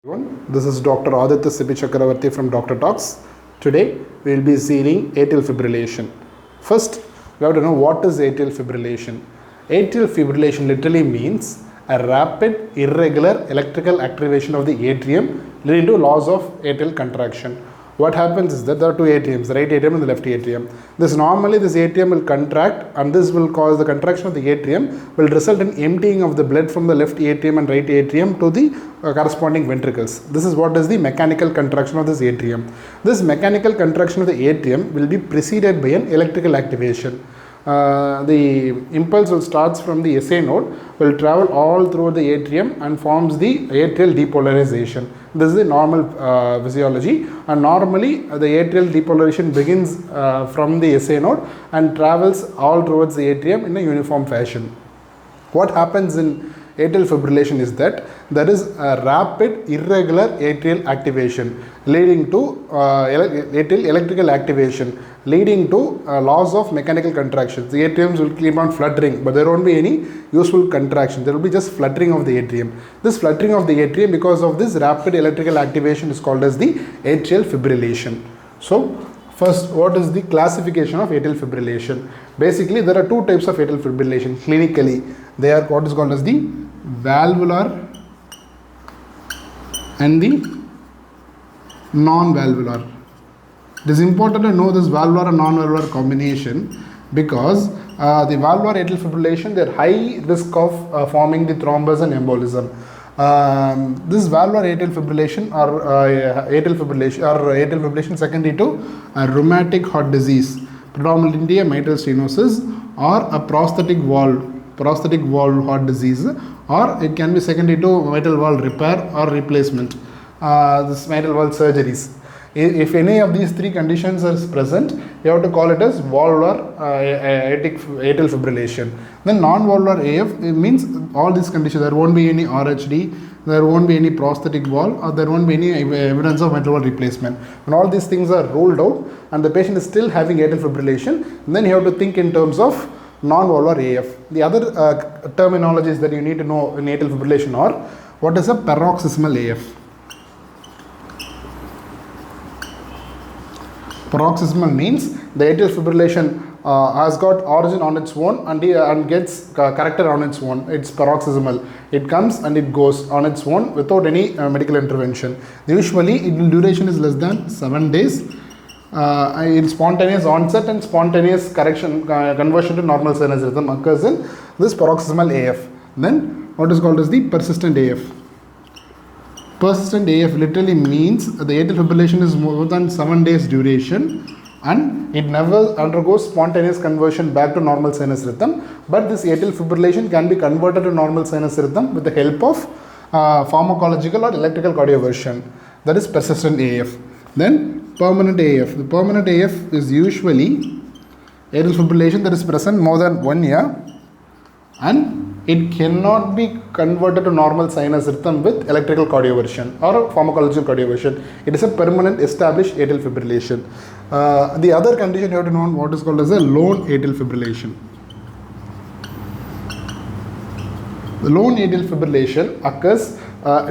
Everyone, this is Dr. Aditya Sibi Chakravarti from Dr. Talks. Today we will be seeing atrial fibrillation. First, we have to know what is atrial fibrillation. Atrial fibrillation literally means a rapid, irregular electrical activation of the atrium leading to loss of atrial contraction. What happens is that there are two atriums, the right atrium and the left atrium. This atrium will contract, and this will cause the contraction of the atrium will result in emptying of the blood from the left atrium and right atrium to the corresponding ventricles. This is what is the mechanical contraction of this atrium. This mechanical contraction of the atrium will be preceded by an electrical activation. The impulse will starts from the SA node, will travel all through the atrium and forms the atrial depolarization. This is the normal physiology, and normally the atrial depolarization begins from the SA node and travels all towards the atrium in a uniform fashion. What happens in atrial fibrillation is that there is a rapid irregular atrial activation leading to atrial electrical activation leading to loss of mechanical contractions. The atriums will keep on fluttering, but there won't be any useful contraction. There will be just fluttering of the atrium. This fluttering of the atrium because of this rapid electrical activation is called as the atrial fibrillation. So first, what is the classification of atrial fibrillation? Basically, there are two types of atrial fibrillation clinically. They are what is called as the valvular and the non-valvular. It is important to know this valvular and non-valvular combination because the valvular atrial fibrillation, they are high risk of forming the thrombus and embolism. This valvular atrial fibrillation or atrial fibrillation secondary to a rheumatic heart disease, predominantly a mitral stenosis or a prosthetic valve heart disease, or it can be secondary to mitral valve repair or replacement, this mitral valve surgeries. If any of these three conditions are present, you have to call it as valvular atrial fibrillation. Then non-valvular AF, it means all these conditions, there won't be any RHD, there won't be any prosthetic valve, or there won't be any evidence of mitral valve replacement. When all these things are ruled out and the patient is still having atrial fibrillation, then you have to think in terms of non-valvular AF. The other terminologies that you need to know in atrial fibrillation are, what is a paroxysmal AF? Paroxysmal means the atrial fibrillation has got origin on its own and gets corrected on its own. It's paroxysmal. It comes and it goes on its own without any medical intervention. Usually, its duration is less than 7 days. In spontaneous onset and spontaneous conversion to normal sinus rhythm occurs in this paroxysmal AF. Then, what is called as the persistent AF? Persistent AF literally means the atrial fibrillation is more than 7 days duration and it never undergoes spontaneous conversion back to normal sinus rhythm, but this atrial fibrillation can be converted to normal sinus rhythm with the help of pharmacological or electrical cardioversion. That is persistent AF. Then permanent AF. The permanent AF is usually atrial fibrillation that is present more than 1 year and it cannot be converted to normal sinus rhythm with electrical cardioversion or pharmacological cardioversion. It is a permanent established atrial fibrillation. The other condition you have to know what is called as a lone atrial fibrillation. The lone atrial fibrillation occurs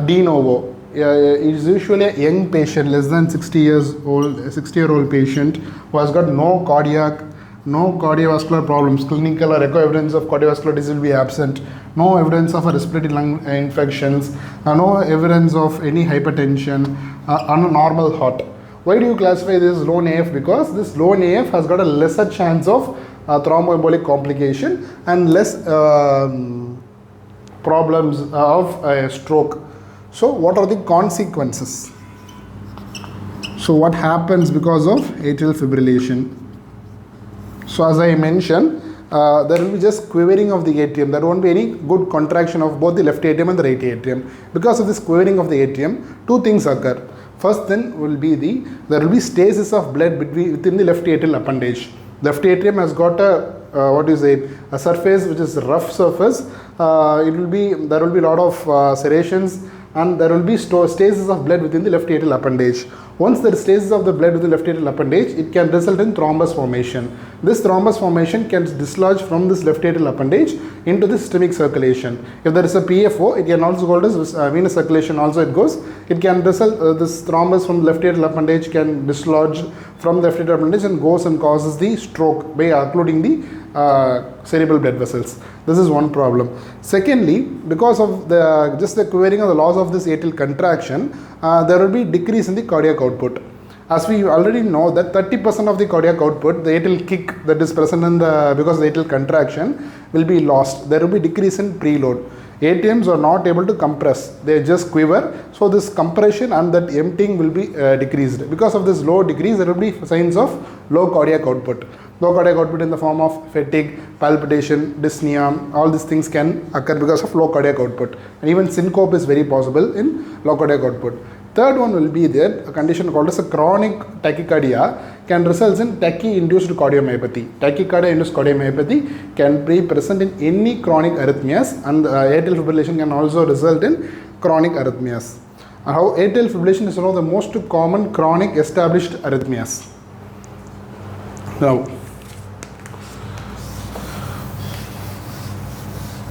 de novo. It is usually a young patient, less than 60-year-old patient who has got no cardiovascular problems, clinical or echo evidence of cardiovascular disease will be absent, no evidence of a respiratory lung infections, no evidence of any hypertension, on a normal heart. Why do you classify this as lone AF? Because this lone AF has got a lesser chance of thromboembolic complication and less problems of stroke. So what are the consequences? So what happens because of atrial fibrillation? So as I mentioned, there will be just quivering of the atrium. There won't be any good contraction of both the left atrium and the right atrium. Because of this quivering of the atrium, two things occur. First then will be there will be stasis of blood within the left atrial appendage. Left atrium has got a surface which is rough surface. There will be a lot of serrations and there will be stasis of blood within the left atrial appendage. Once there is stasis of the blood within the left atrial appendage, it can result in thrombus formation. this thrombus formation can dislodge from this left atrial appendage into the systemic circulation. If there is a PFO, it can also go as venous circulation also it goes. It can result, this thrombus from left atrial appendage can dislodge from the left atrial appendage and goes and causes the stroke by occluding the cerebral blood vessels. This is one problem. Secondly, because of the just the quivering of the loss of this atrial contraction, there will be decrease in the cardiac output. As we already know that 30% of the cardiac output, the atrial kick that is present in the because of the atrial contraction will be lost. There will be decrease in preload. ATMs are not able to compress, they just quiver. So this compression and that emptying will be decreased. Because of this low decrease, there will be signs of low cardiac output. Low cardiac output in the form of fatigue, palpitation, dyspnea, all these things can occur because of low cardiac output. And even syncope is very possible in low cardiac output. Third one will be there, a condition called as a chronic tachycardia can result in tachy-induced cardiomyopathy. Tachycardia-induced cardiomyopathy can be present in any chronic arrhythmias, and atrial fibrillation can also result in chronic arrhythmias. How atrial fibrillation is one of the most common chronic established arrhythmias. Now,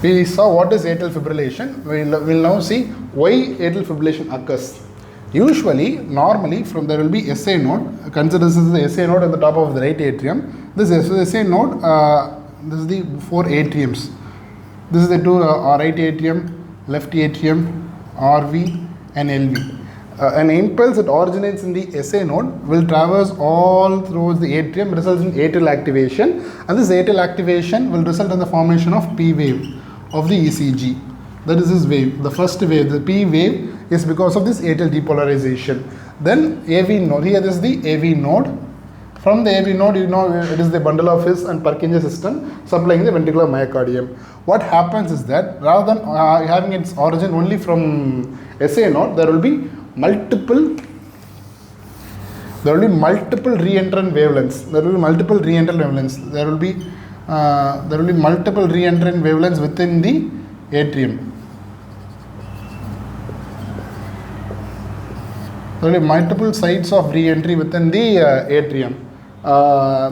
we saw what is atrial fibrillation. We will now see why atrial fibrillation occurs. Usually, normally, from there will be SA node. Consider this is the SA node at the top of the right atrium. This SA node, this is the 4 atriums. This is the two right atrium, left atrium, RV and LV. An impulse that originates in the SA node will traverse all through the atrium, results in atrial activation, and this atrial activation will result in the formation of P wave of the ECG. That is this wave, the first wave, the P wave is because of this atrial depolarization. Then AV node, here this is the AV node. From the AV node, you know it is the bundle of His and Purkinje system supplying the ventricular myocardium. What happens is that rather than having its origin only from SA node, there will be multiple re-entrant wavelengths. There will be multiple re-entrant wavelengths. There will be multiple re-entrant wavelengths within the atrium. There will be multiple sites of re-entry within the atrium.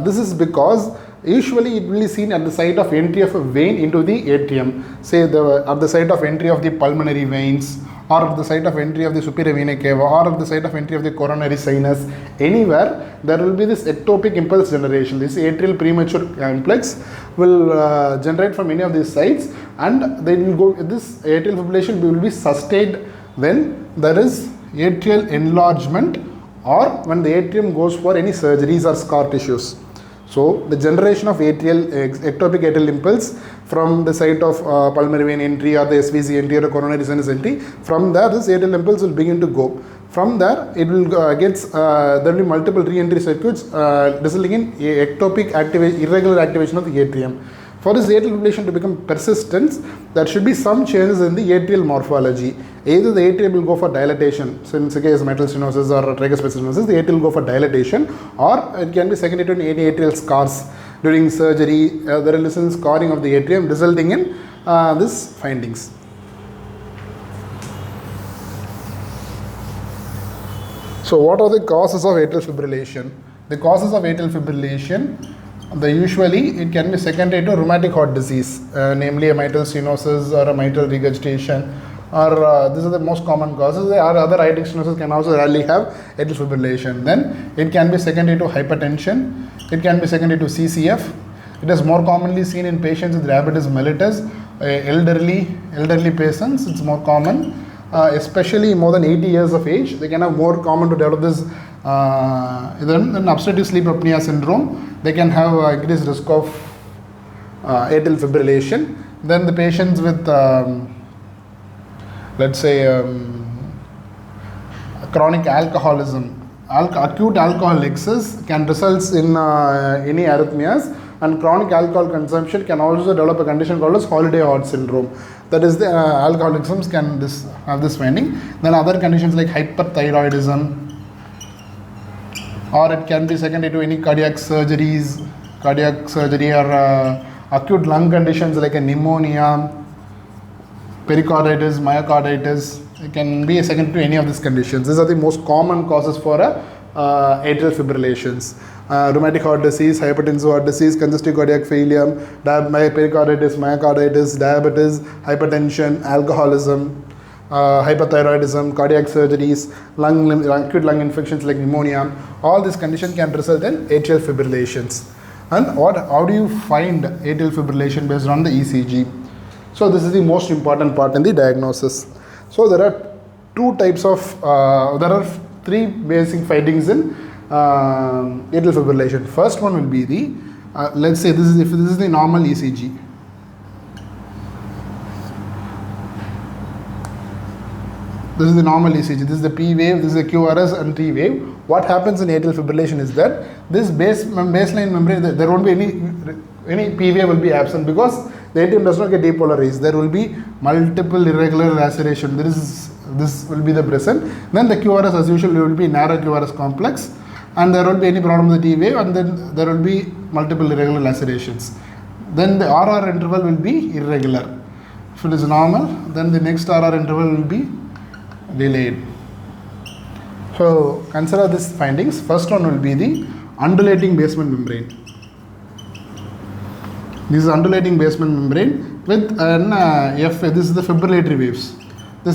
This is because usually it will be seen at the site of entry of a vein into the atrium. Say at the site of entry of the pulmonary veins, or at the site of entry of the superior vena cava, or at the site of entry of the coronary sinus. Anywhere there will be this ectopic impulse generation. This atrial premature impulse will generate from any of these sites, and they will go. This atrial fibrillation will be sustained when there is atrial enlargement or when the atrium goes for any surgeries or scar tissues. So the generation of ectopic atrial impulse from the site of pulmonary vein entry or the SVC entry or coronary sinus entry, from there this atrial impulse will begin to go. From there it will there will be multiple re-entry circuits resulting in ectopic irregular activation of the atrium. For this atrial fibrillation to become persistent, there should be some changes in the atrial morphology. Either the atrium will go for dilatation, so in the case of mitral stenosis or tricuspid stenosis, the atrium will go for dilatation, or it can be secondary to any atrial scars. During surgery, there is scarring of the atrium resulting in these findings. So what are the causes of atrial fibrillation? The causes of atrial fibrillation, usually it can be secondary to rheumatic heart disease, namely a mitral stenosis or a mitral regurgitation, or these are the most common causes. There are other aortic stenosis can also rarely have atrial fibrillation. Then it can be secondary to hypertension, it can be secondary to CCF. It is more commonly seen in patients with diabetes mellitus, elderly patients. It's more common, especially more than 80 years of age. They can have more common to develop this. Then obstructive sleep apnea syndrome, they can have increased risk of atrial fibrillation. Then the patients with let's say chronic alcoholism, acute alcohol excess can result in any arrhythmias, and chronic alcohol consumption can also develop a condition called as holiday heart syndrome. That is, the alcoholisms can have this finding. Then other conditions like hyperthyroidism, or it can be secondary to any cardiac surgery or acute lung conditions like a pneumonia, pericarditis, myocarditis. It can be secondary to any of these conditions. These are the most common causes for a atrial fibrillations. Rheumatic heart disease, hypertensive heart disease, congestive cardiac failure, pericarditis, myocarditis, diabetes, hypertension, alcoholism, hypothyroidism, cardiac surgeries, acute lung infections like pneumonia. All these conditions can result in atrial fibrillations. And how do you find atrial fibrillation based on the ECG? So this is the most important part in the diagnosis. So there are there are three basic findings in atrial fibrillation. First one will be the, let's say if this is the normal ECG. This is the normal ECG. This is the P wave, this is the QRS and T wave. What happens in atrial fibrillation is that this baseline membrane, there won't be any P wave will be absent because the atrium does not get depolarized. There will be multiple irregular laceration. This will be the present. Then the QRS as usual will be narrow QRS complex, and there won't be any problem with the T wave, and then there will be multiple irregular lacerations. Then the RR interval will be irregular. If it is normal, then the next RR interval will be delayed. So consider these findings. First one will be the undulating basement membrane. This is undulating basement membrane with an this is the fibrillatory waves. There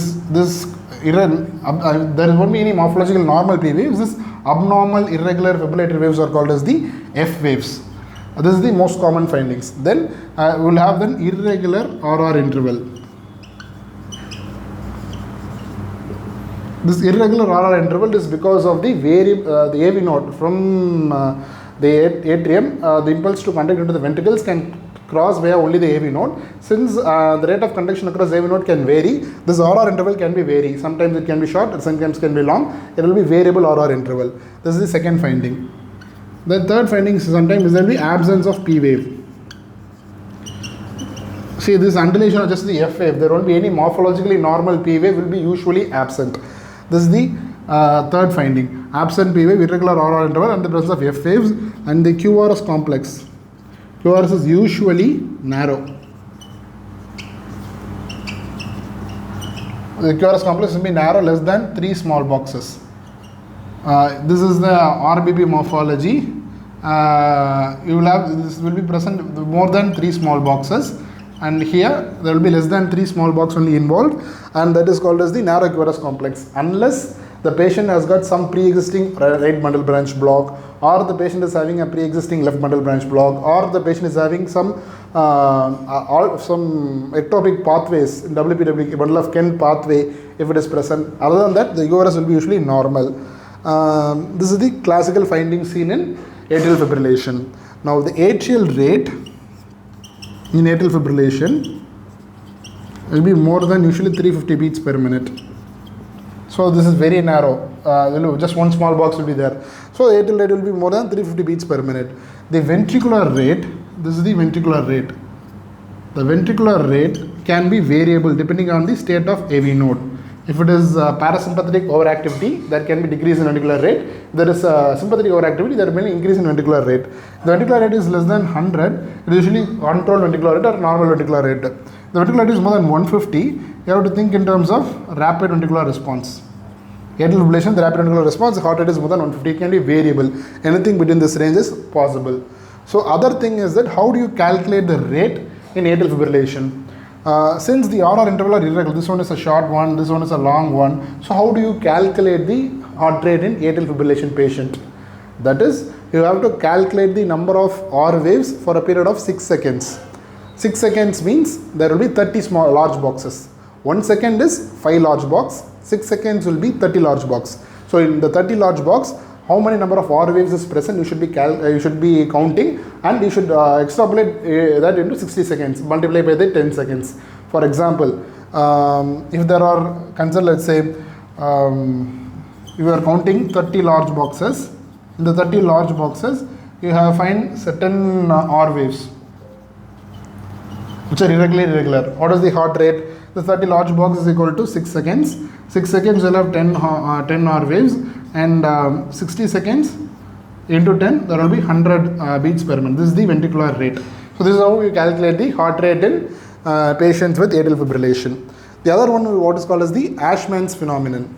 won't be any morphological normal P waves. This abnormal irregular fibrillatory waves are called as the F waves. This is the most common findings. Then we will have then irregular RR interval. This irregular RR interval is because of the AV node from the atrium. The impulse to conduct into the ventricles can cross via only the AV node. Since the rate of conduction across AV node can vary, this RR interval can be vary. Sometimes it can be short, sometimes it can be long. It will be variable RR interval. This is the second finding. The third finding is sometimes there will be absence of P wave. See, this undulation of just the F wave, there won't be any morphologically normal P wave, will be usually absent. This is the third finding. Absent P wave, irregular RR interval, and the presence of F waves, and the QRS complex. QRS is usually narrow. The QRS complex will be narrow, less than 3 small boxes. This is the RBP morphology. This will be present more than 3 small boxes, and here there will be less than 3 small boxes only involved, and that is called as the narrow QRS complex, unless the patient has got some pre-existing right bundle branch block, or the patient is having a pre-existing left bundle branch block, or the patient is having some ectopic pathways in WPW, bundle of Kent pathway, if it is present. Other than that, the QRS will be usually normal. This is the classical finding seen in atrial fibrillation. Now the atrial rate in atrial fibrillation will be more than usually 350 beats per minute. So this is very narrow, just one small box will be there. So the atrial rate will be more than 350 beats per minute. The ventricular rate, this is the ventricular rate. The ventricular rate can be variable depending on the state of AV node. If it is parasympathetic overactivity, there can be decrease in ventricular rate. If there is sympathetic overactivity, there will be increase in ventricular rate. If the ventricular rate is less than 100, it is usually controlled ventricular rate or normal ventricular rate. The ventricular rate is more than 150, you have to think in terms of rapid ventricular response. Atrial fibrillation, the rapid ventricular response, the heart rate is more than 150, it can be variable. Anything between this range is possible. So other thing is that how do you calculate the rate in atrial fibrillation? Since the RR interval are irregular, this one is a short one, this one is a long one. So how do you calculate the heart rate in atrial fibrillation patient? That is, you have to calculate the number of R waves for a period of 6 seconds. 6 seconds means there will be 30 large boxes. 1 second is 5 large box, 6 seconds will be 30 large box. So in the 30 large box, how many number of R waves is present, you should be counting, and you should extrapolate that into 60 seconds, multiply by the 10 seconds. For example, if there are, consider let's say, you are counting 30 large boxes. In the 30 large boxes, you have find certain R waves, which are irregular. What is the heart rate? The 30 large box is equal to 6 seconds. 6 seconds will have 10 R waves, and 60 seconds into 10, there will be 100 beats per minute. This is the ventricular rate. So this is how we calculate the heart rate in patients with atrial fibrillation. The other one, what is called as the Ashman's phenomenon.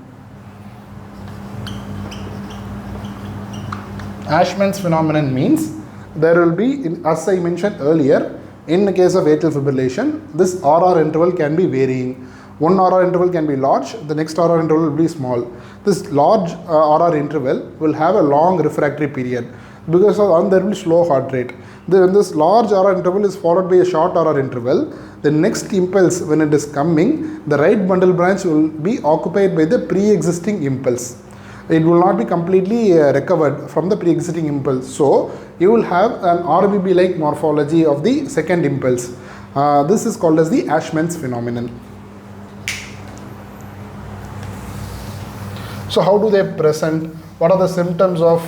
Ashman's phenomenon means there will be, as I mentioned earlier, in the case of atrial fibrillation, this RR interval can be varying. One RR interval can be large, the next RR interval will be small. This large RR interval will have a long refractory period because of there will be slow heart rate. When this large RR interval is followed by a short RR interval, the next impulse when it is coming, the right bundle branch will be occupied by the pre-existing impulse. It will not be completely recovered from the pre-existing impulse. So you will have an RBB-like morphology of the second impulse. This is called as the Ashman's phenomenon. So how do they present? What are the symptoms of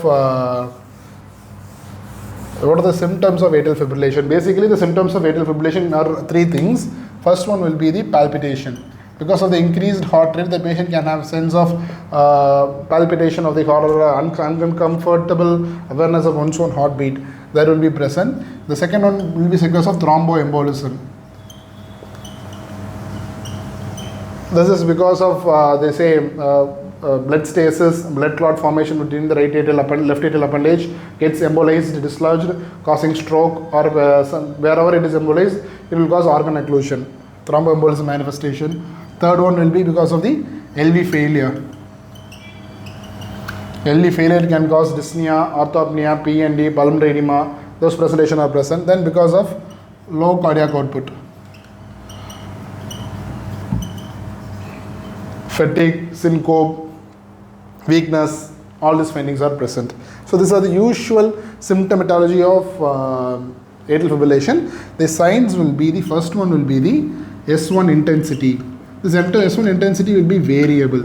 atrial fibrillation? Basically, the symptoms of atrial fibrillation are three things. First one will be the palpitation. Because of the increased heart rate, the patient can have sense of palpitation of the heart or uncomfortable awareness of one's own heartbeat. That will be present. The second one will be because of thromboembolism. This is because of they say blood stasis, blood clot formation between the right atrial left atrial appendage gets embolized, dislodged, causing stroke, or wherever it is embolized, it will cause organ occlusion, thromboembolism manifestation. Third one will be because of the LV failure. LV failure can cause dyspnea, orthopnea, PND, pulmonary edema. Those presentations are present. Then because of low cardiac output, fatigue, syncope, weakness, all these findings are present. So these are the usual symptomatology of atrial fibrillation. The signs will be, the first one will be the S1 intensity. This S1 intensity will be variable.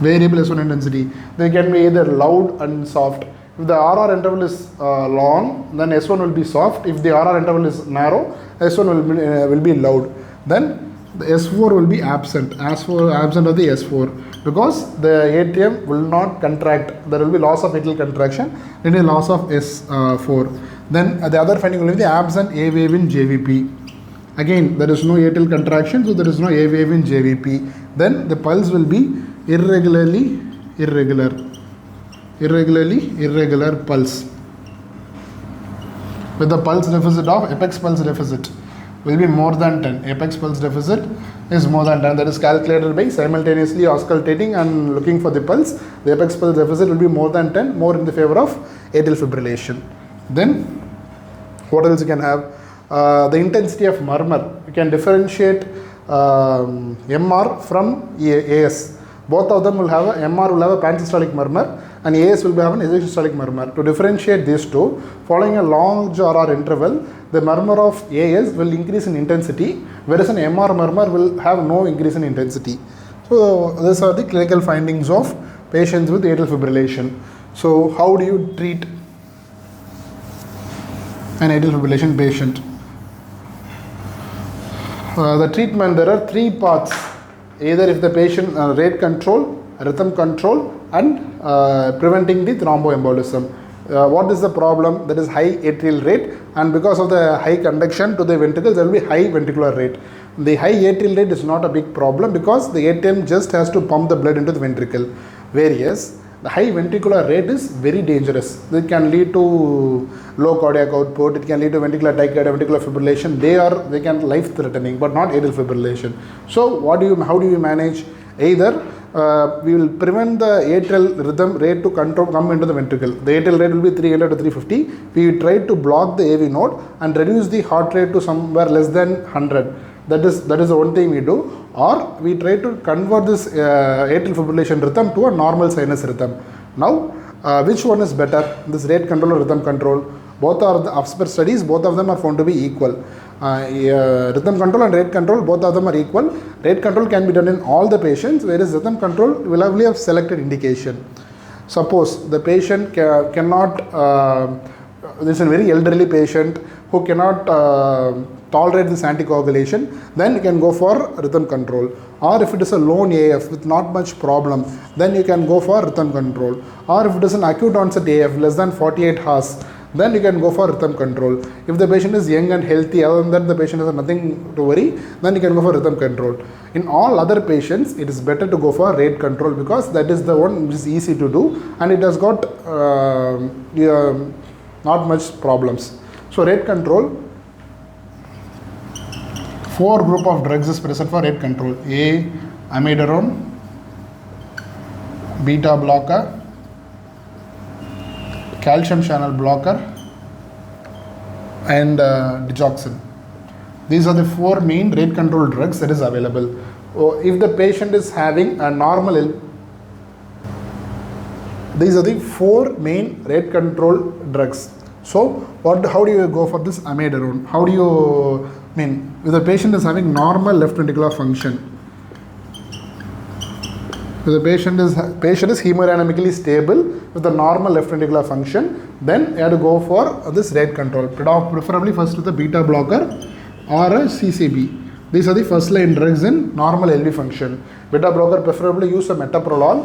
Variable S1 intensity. They can be either loud and soft. If the RR interval is long, then S1 will be soft. If the RR interval is narrow, S1 will be loud. Then the S4 will be absent. Absent of the S4 because the atrium will not contract. There will be loss of atrial contraction and a loss of S4. Then the other finding will be the absent A wave in JVP. Again, there is no atrial contraction, so there is no A wave in JVP. Then the pulse will be irregular pulse, with the pulse deficit of apex pulse deficit will be more than 10. Apex pulse deficit is more than 10. That is calculated by simultaneously auscultating and looking for the pulse. The apex pulse deficit will be more than 10, more in the favor of atrial fibrillation. Then what else you can have? The intensity of murmur. You can differentiate MR from AS. Both of them will have MR will have a pansystolic murmur and AS will have an isosystolic murmur. To differentiate these two, following a long RR interval, the murmur of AS will increase in intensity, whereas an MR murmur will have no increase in intensity. So these are the clinical findings of patients with atrial fibrillation. So how do you treat an atrial fibrillation patient? The treatment, there are three parts. Either if the patient rate control, rhythm control, and preventing the thromboembolism. What is the problem? That is high atrial rate, and because of the high conduction to the ventricles, there will be high ventricular rate. The high atrial rate is not a big problem because the atrium just has to pump the blood into the ventricle. Whereas the high ventricular rate is very dangerous. It can lead to low cardiac output, it can lead to ventricular tachycardia, ventricular fibrillation. They can life threatening, but not atrial fibrillation. So how do you manage? Either we will prevent the atrial rhythm rate to come into the ventricle. The atrial rate will be 300 to 350. We try to block the AV node and reduce the heart rate to somewhere less than 100. That is the one thing we do. Or we try to convert this atrial fibrillation rhythm to a normal sinus rhythm. Now, which one is better? This rate control or rhythm control? Both are the after studies, both of them are found to be equal. Rhythm control and rate control, both of them are equal. Rate control can be done in all the patients, whereas rhythm control will only have selected indication. Suppose the patient cannot, this is a very elderly patient who cannot tolerate this anticoagulation, then you can go for rhythm control. Or if it is a lone AF with not much problem, then you can go for rhythm control. Or if it is an acute onset AF less than 48 hours, then you can go for rhythm control. If the patient is young and healthy, other than that the patient has nothing to worry, then you can go for rhythm control. In all other patients, it is better to go for rate control because that is the one which is easy to do and it has got not much problems. So rate control, 4 group of drugs is present for rate control. A, amiodarone, beta blocker, calcium channel blocker, and digoxin. These are the 4 main rate control drugs that is available. If the patient is having a normal, these are the 4 main rate control drugs. So how do you go for this amiodarone? How do you if the patient is having normal left ventricular function, if the patient is hemodynamically stable with a normal left ventricular function, then you have to go for this rate control, preferably first with a beta blocker or a CCB. These are the first line drugs in normal LV function. Beta blocker, preferably use a metoprolol.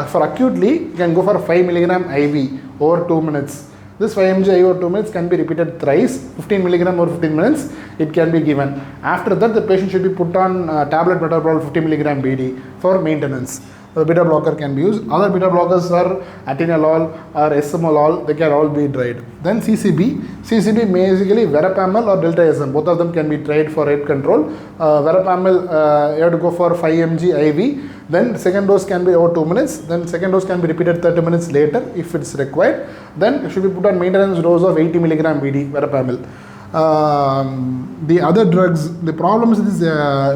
For acutely, you can go for 5 mg IV over 2 minutes. This 5 mg IV over 2 minutes can be repeated thrice, 15 mg over 15 minutes, it can be given. After that, the patient should be put on tablet metoprolol 50 mg BD for maintenance. The beta blocker can be used. Other beta blockers are atenolol or esomolol, they can all be tried. Then CCB basically verapamil or delta-SM, both of them can be tried for rate control. Verapamil, you have to go for 5 mg IV. Then second dose can be over 2 minutes, then second dose can be repeated 30 minutes later if it's required. Then it should be put on maintenance dose of 80 mg BD, verapamil. The other drugs, the problem is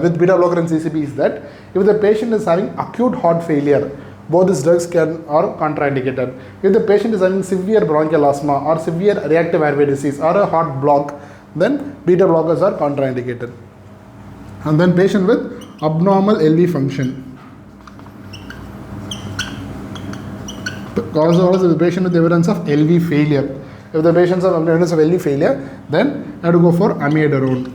with beta blocker and CCB is that if the patient is having acute heart failure, both these drugs are contraindicated. If the patient is having severe bronchial asthma or severe reactive airway disease or a heart block, then beta blockers are contraindicated. And then patient with abnormal LV function. Also the patient with evidence of LV failure. If the patients have evidence of LV failure, then you have to go for amiodarone.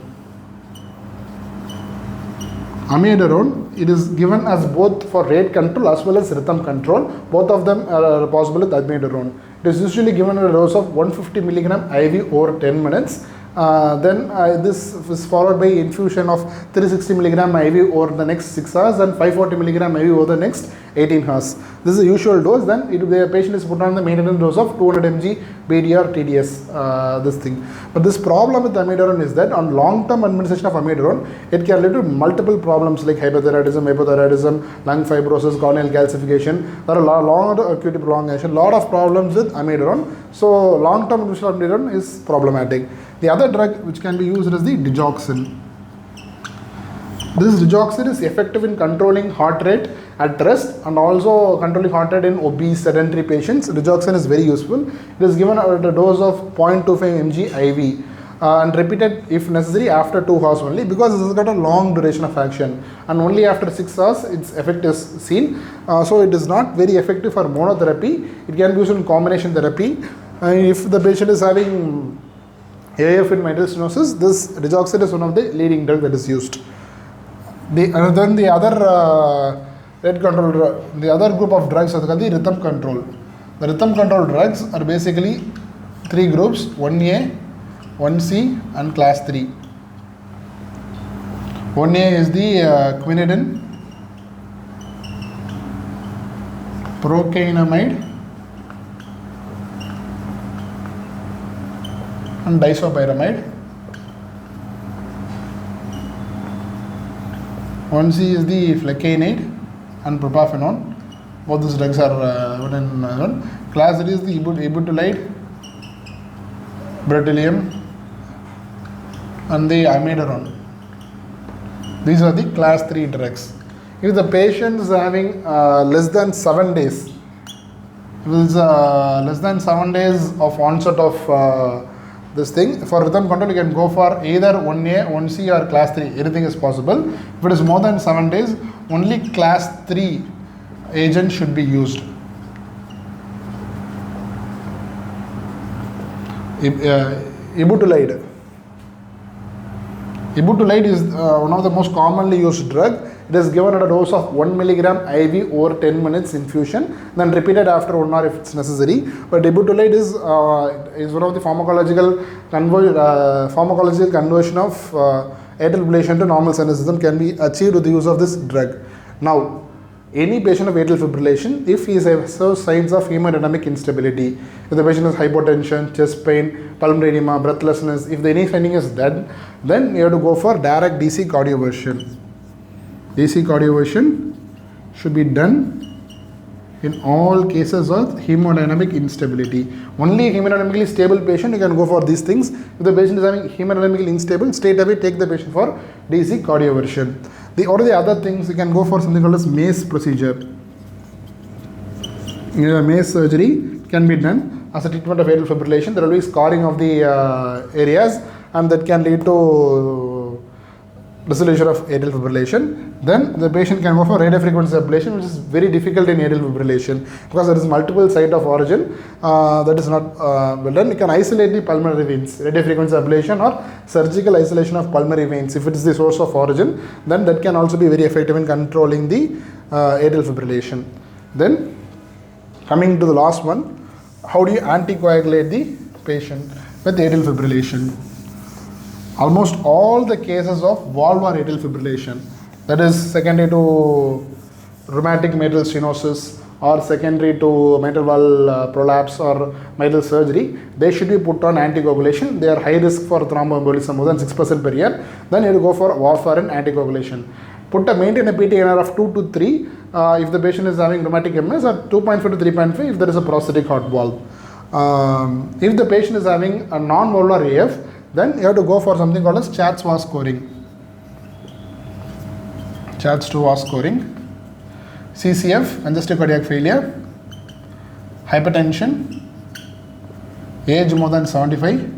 Amiodarone, it is given as both for rate control as well as rhythm control. Both of them are possible with amiodarone. It is usually given at a dose of 150 mg IV over 10 minutes. This is followed by infusion of 360 mg IV over the next 6 hours and 540 mg IV over the next 18 hours. This is the usual dose. Then the patient is put on the maintenance dose of 200 mg BD or TDS, this thing. But this problem with amiodarone is that on long-term administration of amiodarone, it can lead to multiple problems like hypothyroidism, lung fibrosis, corneal calcification. There are long acute prolongation, lot of problems with amiodarone. So long-term administration of amiodarone is problematic. The other drug which can be used is the digoxin. This digoxin is effective in controlling heart rate at rest and also controlling heart rate in obese sedentary patients. Digoxin is very useful. It is given at a dose of 0.25 mg IV and repeated if necessary after 2 hours only, because it has got a long duration of action and only after 6 hours its effect is seen. So it is not very effective for monotherapy. It can be used in combination therapy. If the patient is having AF in mitral stenosis, this digoxin is one of the leading drugs that is used. Then the other rate control, the other group of drugs are the rhythm control. The rhythm control drugs are basically 3 groups: 1A, 1C, and class 3. 1A is the quinidine, procainamide, and disopyramide. 1C is the flecainide and propafenone. Both these drugs are in class 3 is the ibutylide, beryllium, and the amiodarone. These are the class 3 drugs. If the patient is having less than 7 days, if it is less than 7 days of onset of this thing, for rhythm control you can go for either 1A, 1C or class 3, anything is possible. If it is more than 7 days, only class 3 agent should be used. Ibutylide. Ibutylide is one of the most commonly used drug. It is given at a dose of 1 milligram IV over 10 minutes infusion, then repeated after 1 hour if it's necessary. But Ibutolide is one of the pharmacological conversion of atrial fibrillation to normal sinus rhythm can be achieved with the use of this drug. Now, any patient of atrial fibrillation, if he shows signs of hemodynamic instability, if the patient has hypotension, chest pain, pulmonary edema, breathlessness, if any finding is dead, then you have to go for direct DC cardioversion. DC cardioversion should be done in all cases of hemodynamic instability. Only hemodynamically stable patient you can go for these things. If the patient is having hemodynamically unstable, straight away take the patient for DC cardioversion. What are the other things? You can go for something called as MACE procedure. MACE surgery can be done as a treatment of atrial fibrillation. There will be scarring of the areas, and that can lead to dissolution of atrial fibrillation. Then the patient can go for radiofrequency ablation, which is very difficult in atrial fibrillation because there is multiple site of origin that is not well done. You can isolate the pulmonary veins, radiofrequency ablation or surgical isolation of pulmonary veins. If it is the source of origin, then that can also be very effective in controlling the atrial fibrillation. Then coming to the last one, how do you anticoagulate the patient with atrial fibrillation? Almost all the cases of valvular atrial fibrillation, that is secondary to rheumatic mitral stenosis or secondary to mitral valve prolapse or mitral surgery, they should be put on anticoagulation. They are high risk for thromboembolism, more than 6% per year. Then you have to go for warfarin anticoagulation. Maintain a PTNR of 2 to 3 if the patient is having rheumatic MS, or 2.5 to 3.5 if there is a prosthetic heart valve. If the patient is having a non-valvular AF, then you have to go for something called as Charts-Watts scoring. Charts-Watts scoring. CCF, congestive cardiac failure, hypertension, age more than 75,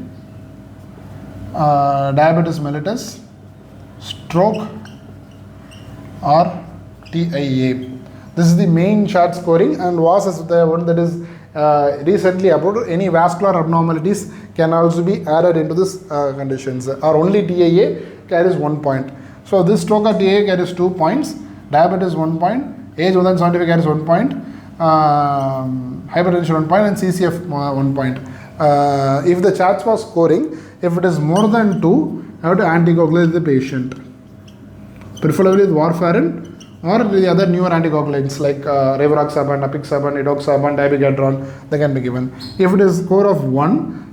diabetes mellitus, stroke, or TIA. This is the main chart scoring, and WAS is the one that is recently approved. Any vascular abnormalities can also be added into this conditions, or only TIA carries 1 point. So this stroke or TIA carries 2 points, diabetes 1 point, age more than 75 carries 1 point, hypertension 1 point, and CCF 1 point. If the Charts-Watts scoring, if it is more than 2, you have to anticoagulate the patient, preferably with warfarin or the other newer anticoagulants like rivaroxaban, apixaban, edoxaban, dabigatran, they can be given. If it is score of 1,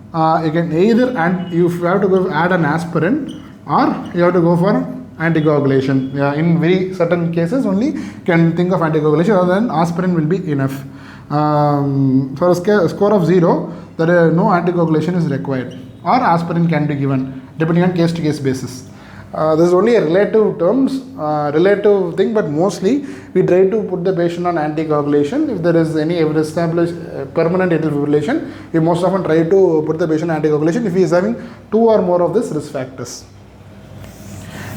you can either you have to add an aspirin, or you have to go for anticoagulation. In very certain cases only can think of anticoagulation, other than aspirin will be enough. For a score of 0, there no anticoagulation is required, or aspirin can be given depending on case to case basis. This is only a relative relative thing, but mostly we try to put the patient on anticoagulation. If there is any established permanent atrial fibrillation, we most often try to put the patient on anticoagulation if he is having 2 or more of these risk factors.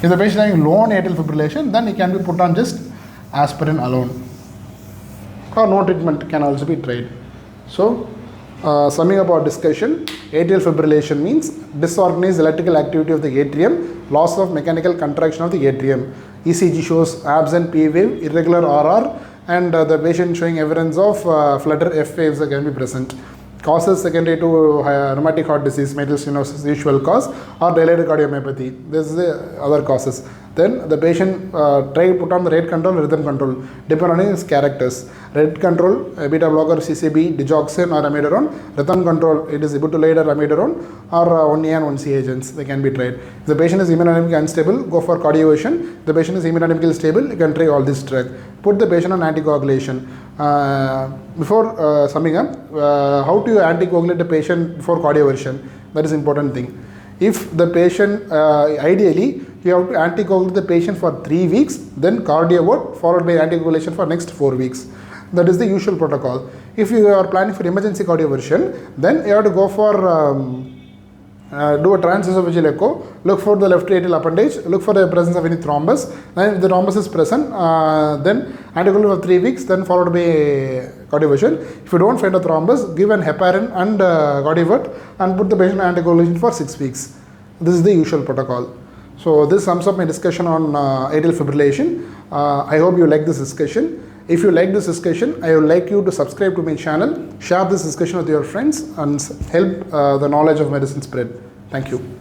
If the patient is having low atrial fibrillation, then he can be put on just aspirin alone, or no treatment can also be tried. So, summing up our discussion, atrial fibrillation means disorganized electrical activity of the atrium, loss of mechanical contraction of the atrium. ECG shows absent P wave, irregular RR, and the patient showing evidence of flutter F waves can be present. Causes secondary to rheumatic heart disease, mitral stenosis, usual cause, or dilated cardiomyopathy. This is the other causes. Then the patient try to put on the rate control, rhythm control, depending on his characters. Rate control, beta blocker, CCB, digoxin or amiodarone. Rhythm control, it is ibutolide or amiodarone, or 1A and 1C agents. They can be tried. If the patient is hemodynamically unstable, go for cardioversion. If the patient is hemodynamically stable, you can try all this drug. Put the patient on anticoagulation. Before summing up, how do you anticoagulate the patient before cardioversion? That is important thing. If the patient, ideally, you have to anticoagulate the patient for 3 weeks, then cardiovert followed by anticoagulation for next 4 weeks. That is the usual protocol. If you are planning for emergency cardioversion, then you have to go for do a transesophageal echo, look for the left atrial appendage, look for the presence of any thrombus. Then if the thrombus is present, then anticoagulate for 3 weeks, then followed by cardioversion. If you don't find a thrombus, give an heparin and cardivert and put the patient on anticoagulation for 6 weeks. This is the usual protocol. So this sums up my discussion on atrial fibrillation. I hope you like this discussion. If you like this discussion, I would like you to subscribe to my channel, share this discussion with your friends, and help the knowledge of medicine spread. Thank you.